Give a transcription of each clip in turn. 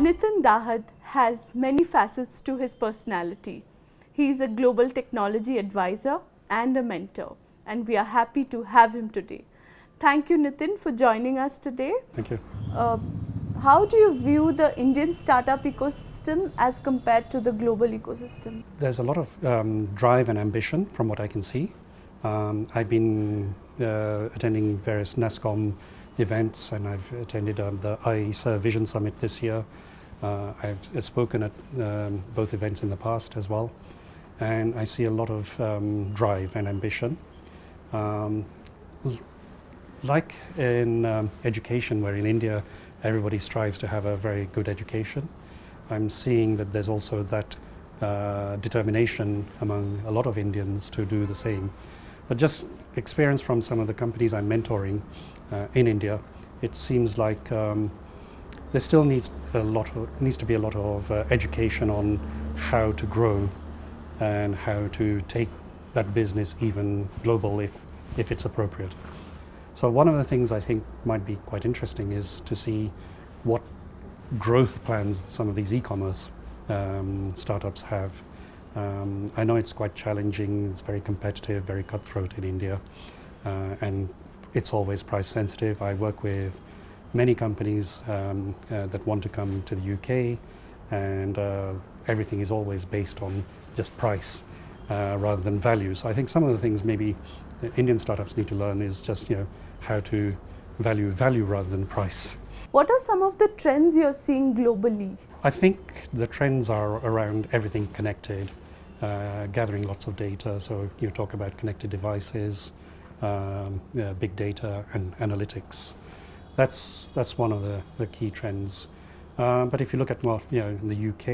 Nitin Dahad has many facets to his personality. He is a global technology advisor and a mentor, and we are happy to have him today. Thank you, Nitin, for joining us today. Thank you. How do you view the Indian startup ecosystem as compared to the global ecosystem? There's a lot of drive and ambition from what I can see. I've been attending various NASSCOM events, and I've attended the IESA Vision Summit this year. I've spoken at both events in the past as well, and I see a lot of drive and ambition. Like in education, where in India everybody strives to have a very good education, I'm seeing that there's also that determination among a lot of Indians to do the same. But just experience from some of the companies I'm mentoring in India, it seems like there still needs to be a lot of education on how to grow and how to take that business even global if it's appropriate. So one of the things I think might be quite interesting is to see what growth plans some of these e-commerce startups have. I know it's quite challenging, it's very competitive, very cutthroat in India, and it's always price sensitive. I work with many companies that want to come to the UK, and everything is always based on just price rather than value. So I think some of the things maybe Indian startups need to learn is just how to value rather than price. What are some of the trends you're seeing globally? I think the trends are around everything connected, gathering lots of data. So you talk about connected devices, big data and analytics. That's one of the key trends. But if you look at in the UK,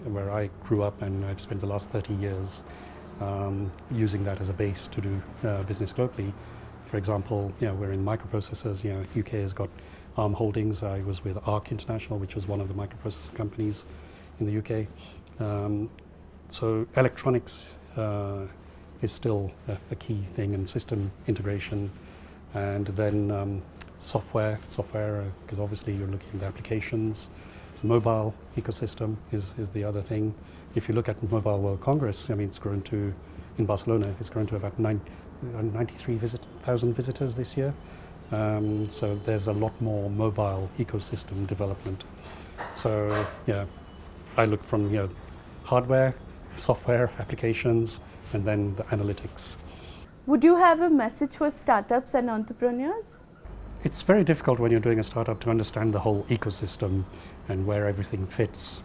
where I grew up and I've spent the last 30 years using that as a base to do business globally. For example, we're in microprocessors. UK has got ARM Holdings. I was with ARC International, which was one of the microprocessor companies in the UK. So electronics is still a key thing, and system integration, and then software, because obviously you're looking at the applications. So mobile ecosystem is the other thing. If you look at Mobile World Congress, it's grown to, in Barcelona, it's grown to about 93,000 visitors this year. So there's a lot more mobile ecosystem development. So I look from hardware, software, applications, and then the analytics. Would you have a message for startups and entrepreneurs? It's very difficult when you're doing a startup to understand the whole ecosystem and where everything fits.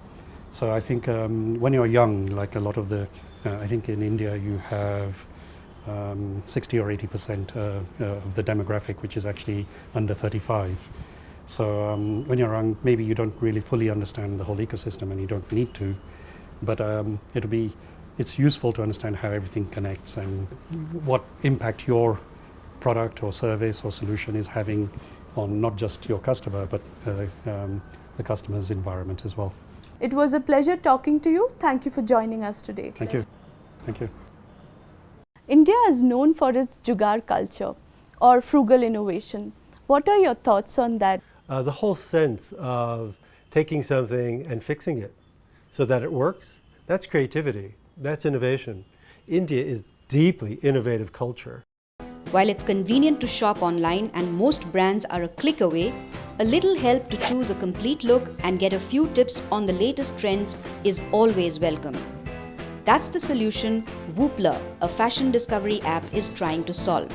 So I think when you're young, like a lot of the, I think in India you have 60 or 80% of the demographic which is actually under 35. So when you're young, maybe you don't really fully understand the whole ecosystem, and you don't need to, but it's useful to understand how everything connects and what impact your product or service or solution is having on not just your customer, but the customer's environment as well. It was a pleasure talking to you. Thank you for joining us today. Thank you. Thank you. India is known for its jugaad culture or frugal innovation. What are your thoughts on that? The whole sense of taking something and fixing it so that it works, that's creativity, that's innovation. India is deeply innovative culture. While it's convenient to shop online and most brands are a click away, a little help to choose a complete look and get a few tips on the latest trends is always welcome. That's the solution Woopla, a fashion discovery app, is trying to solve.